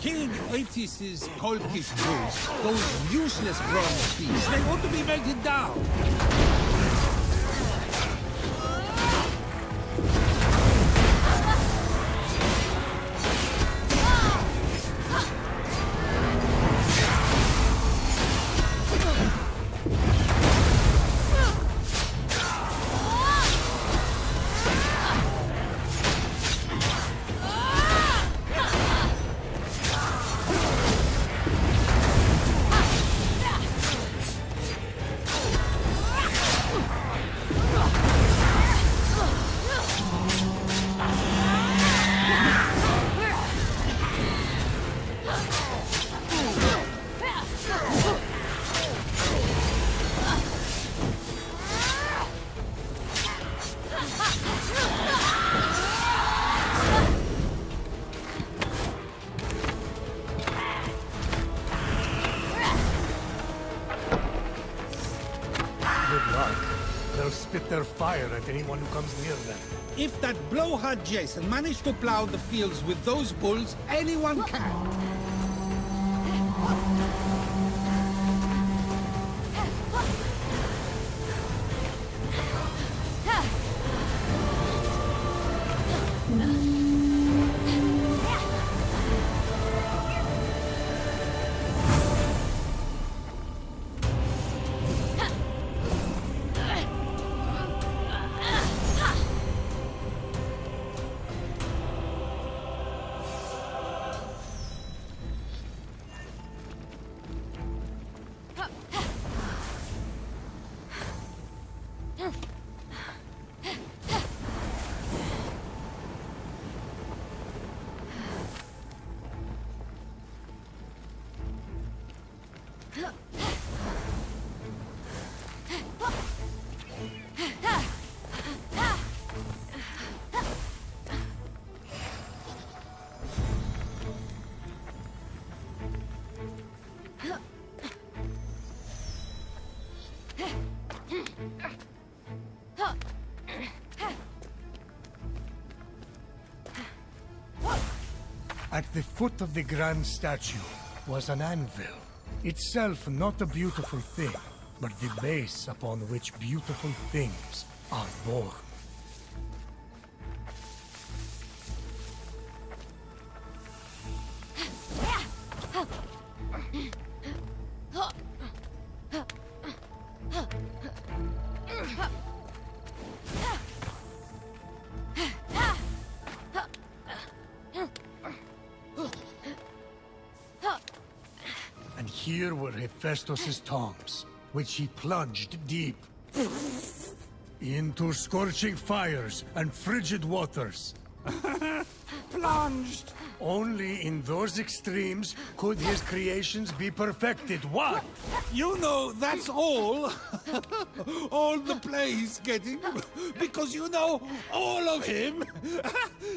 King Atis's cultist bulls, those useless bronze beasts, they ought to be melted down. Spit their fire at anyone who comes near them. If that blowhard Jason managed to plow the fields with those bulls, anyone can. At the foot of the grand statue was an anvil, itself not a beautiful thing, but the base upon which beautiful things are born. Here were Hephaestus' tombs, which he plunged deep into scorching fires and frigid waters. Plunged! Only in those extremes could his creations be perfected. What? You know, that's all. All the play's getting. Because you know all of him.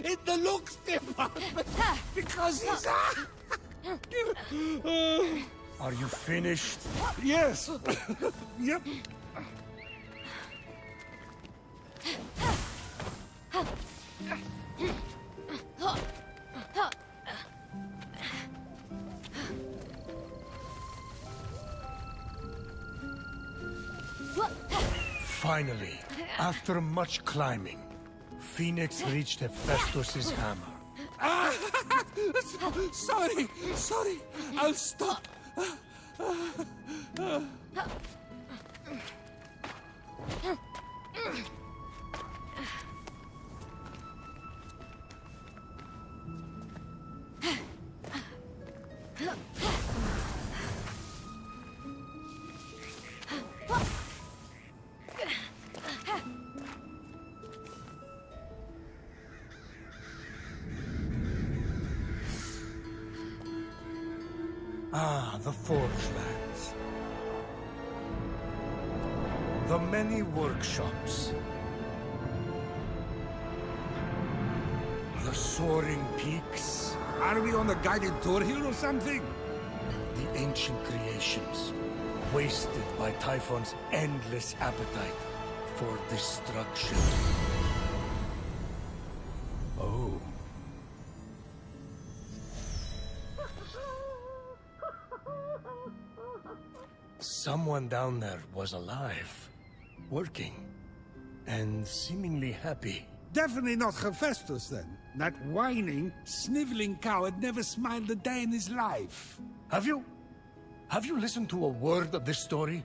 In the looks department. Because he's... Are you finished? Yes. Yep. Finally, after much climbing, Phoenix reached Hephaestus' hammer. Sorry. I'll stop. Ah, the Forge Lands. The many workshops. The soaring peaks. Are we on a guided tour here or something? The ancient creations, wasted by Typhon's endless appetite for destruction. Oh. Someone down there was alive, working, and seemingly happy. Definitely not Hephaestus, then. That whining, sniveling coward never smiled a day in his life. Have you listened to a word of this story?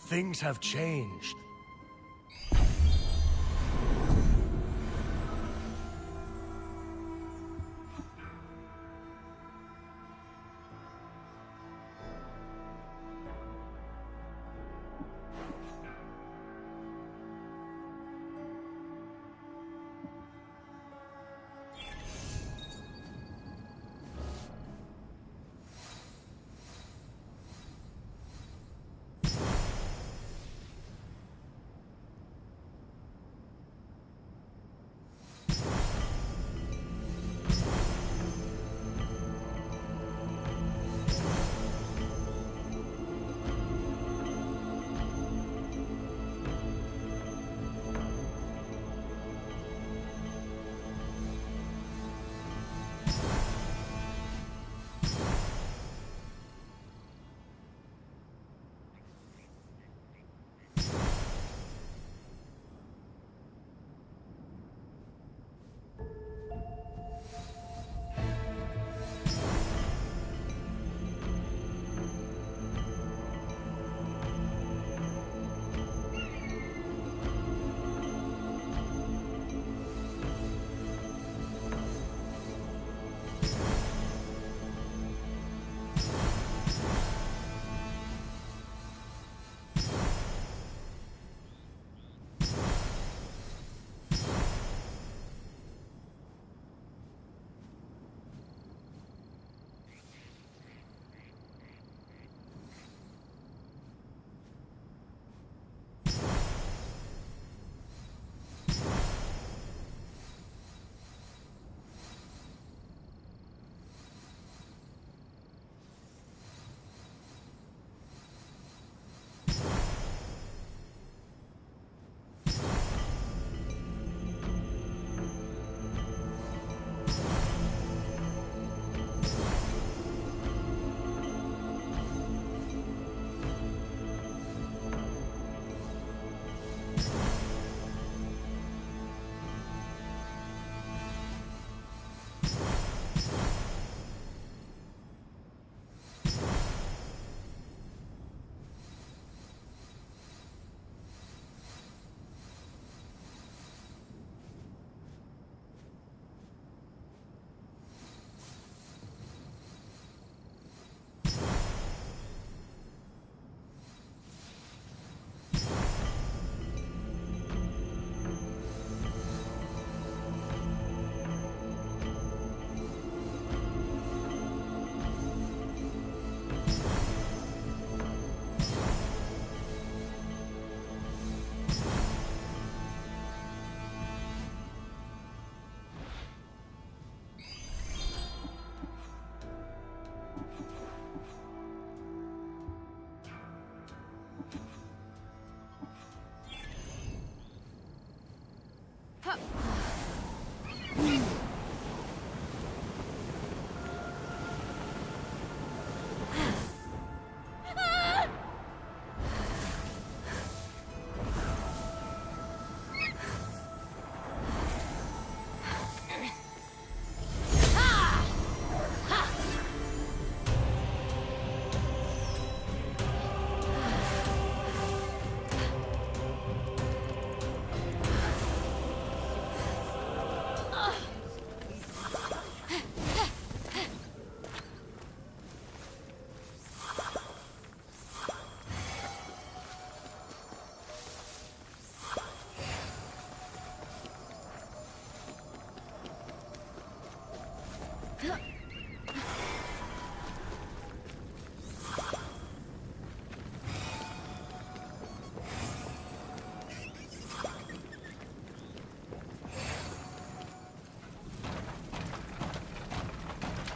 Things have changed.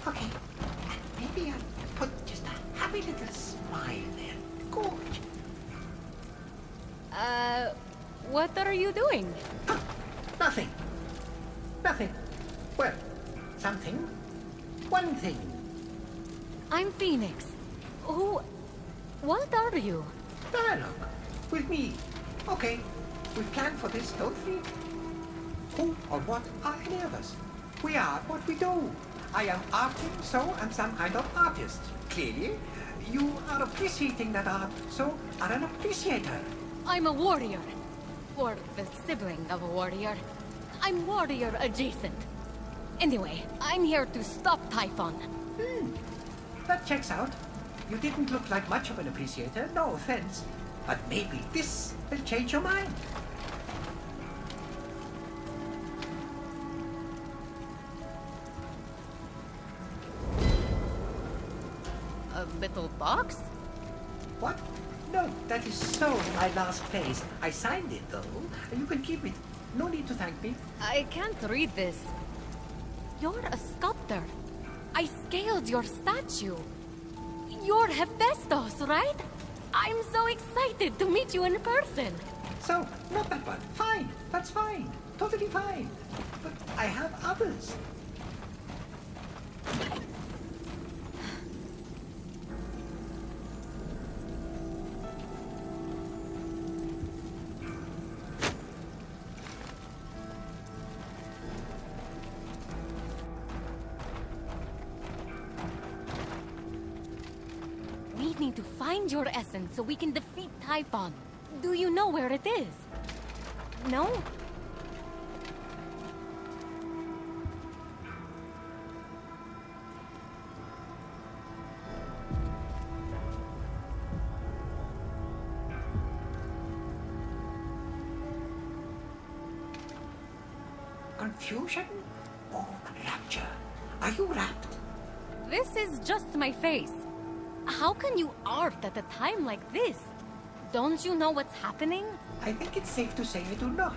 Okay, and maybe I'll put just a happy little smile there. Gorge. What are you doing? Huh, nothing. Nothing. Well, something. One thing. I'm Phoenix. What are you? Dialogue. With me. Okay, we planned for this, don't we? Who or what are any of us? We are what we do. I am arting, so I'm some kind of artist. Clearly, you are appreciating that art, so are an appreciator. I'm a warrior. Or the sibling of a warrior. I'm warrior adjacent. Anyway, I'm here to stop Typhon. That checks out. You didn't look like much of an appreciator, no offense. But maybe this will change your mind. A little box? What? No, that is so my last phase. I signed it, though. You can keep it. No need to thank me. I can't read this. You're a sculptor. I scaled your statue. You're Hephaestus, right? I'm so excited to meet you in person. So, not that one. Fine. That's fine. Totally fine. But I have others. We need to find your essence so we can defeat Typhon. Do you know where it is? No? Confusion or rapture? Are you rapt? This is just my face. How can you art at a time like this? Don't you know what's happening? I think it's safe to say I do not.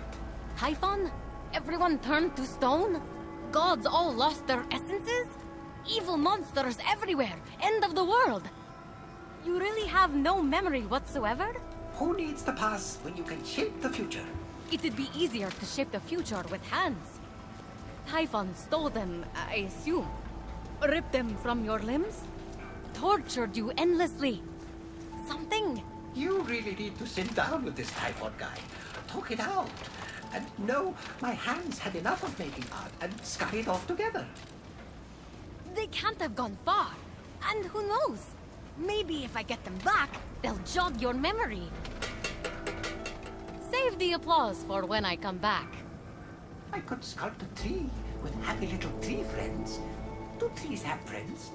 Typhon? Everyone turned to stone? Gods all lost their essences? Evil monsters everywhere! End of the world! You really have no memory whatsoever? Who needs the past when you can shape the future? It'd be easier to shape the future with hands. Typhon stole them, I assume. Ripped them from your limbs? Tortured you endlessly. Something. You really need to sit down with this Typhon guy. Talk it out. And no, my hands had enough of making art and scurried off together. They can't have gone far. And who knows? Maybe if I get them back, they'll jog your memory. Save the applause for when I come back. I could sculpt a tree with happy little tree friends. Do trees have friends?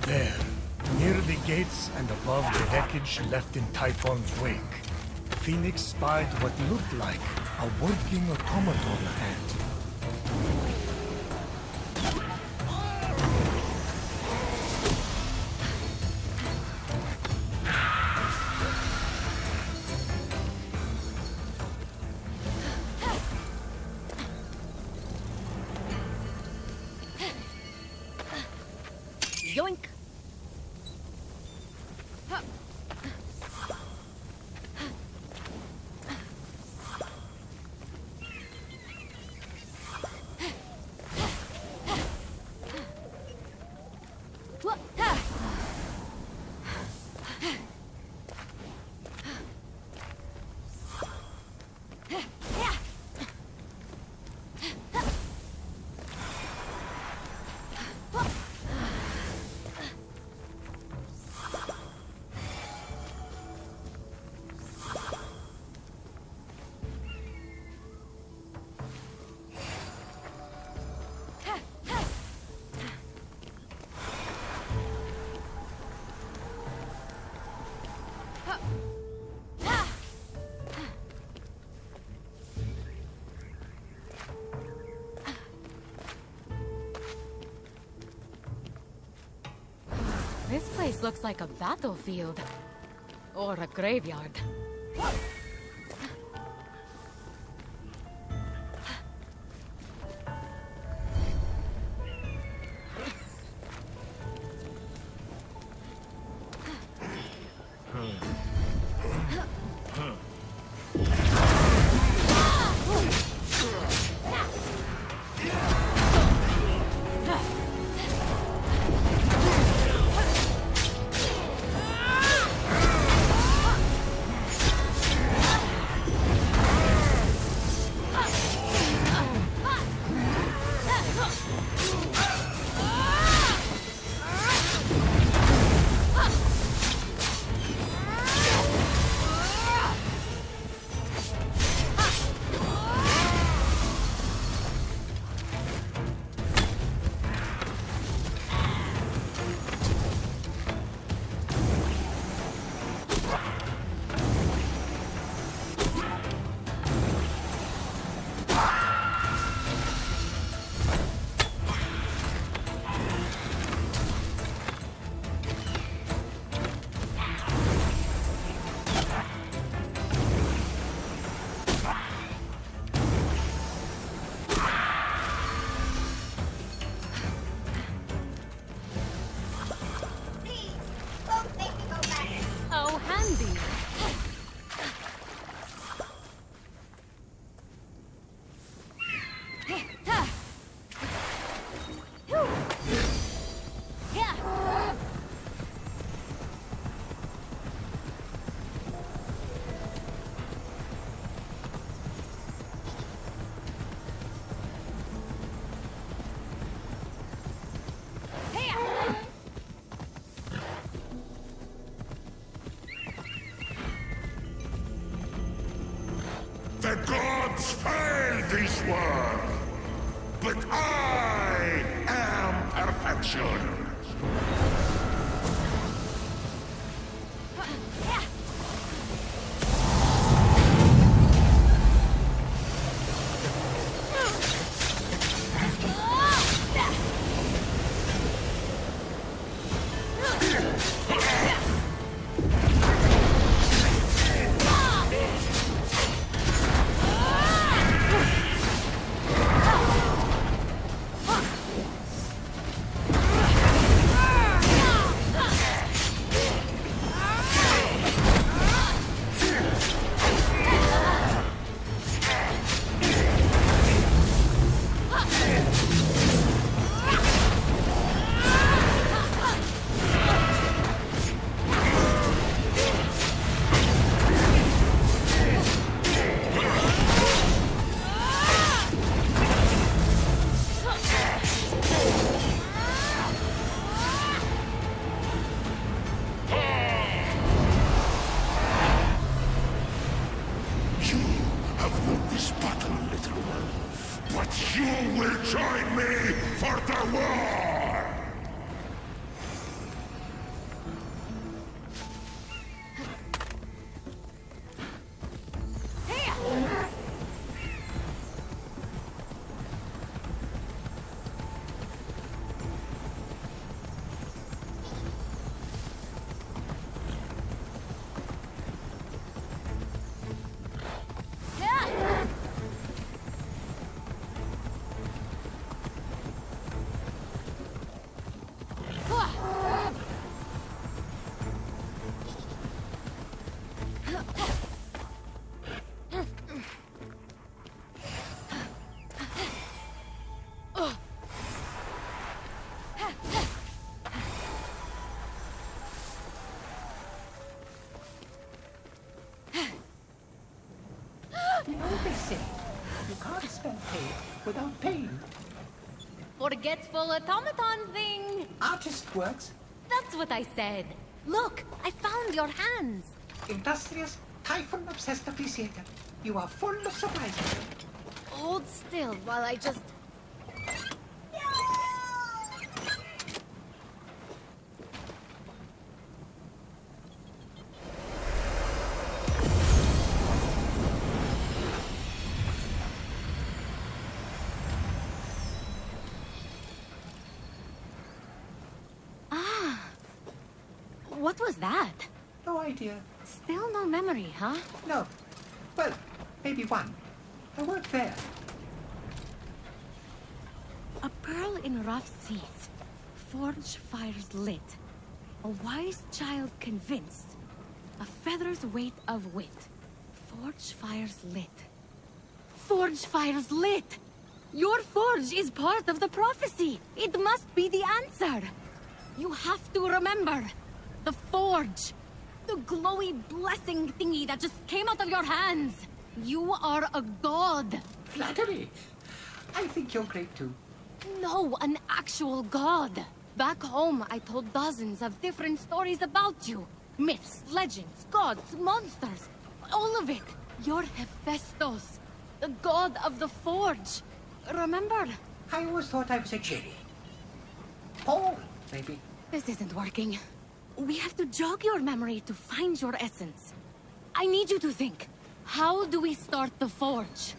There, near the gates and above the wreckage left in Typhon's wake, Phoenix spied what looked like a working automaton hand. Yoink! This place looks like a battlefield. Or a graveyard. The gods failed this world, but I am perfection. have won this battle, little one. But you will join me for the war! You know what they say? You can't spell pain without pain. Forgetful automaton thing. Artist works. That's what I said. Look, I found your hands. Industrious, Typhon-obsessed appreciator. You are full of surprises. Hold still while I just... What was that? No idea. Still no memory, huh? No. Well, maybe one. I worked there. A pearl in rough seas. Forge fires lit. A wise child convinced. A feather's weight of wit. Forge fires lit. Forge fires lit! Your forge is part of the prophecy. It must be the answer. You have to remember. The forge. The glowy blessing thingy that just came out of your hands. You are a god. Flattery. I think you're great too. No, an actual god. Back home, I told dozens of different stories about you. Myths, legends, gods, monsters. All of it. You're Hephaestus, the god of the forge. Remember? I always thought I was a Jerry. Paul, maybe. This isn't working. We have to jog your memory to find your essence. I need you to think. How do we start the forge?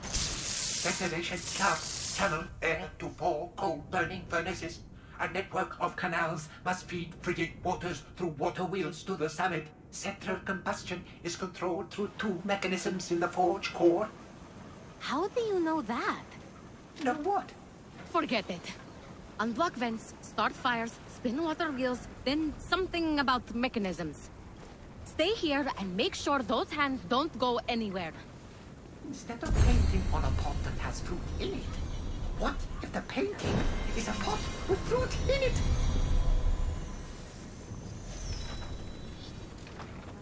Ventilation shafts channel air to 4 coal-burning furnaces. A network of canals must feed frigid waters through water wheels to the summit. Central combustion is controlled through 2 mechanisms in the forge core. How do you know that? Know what? Forget it. Unblock vents, start fires, spin water wheels, then something about mechanisms. Stay here and make sure those hands don't go anywhere. Instead of painting on a pot that has fruit in it, what if the painting is a pot with fruit in it?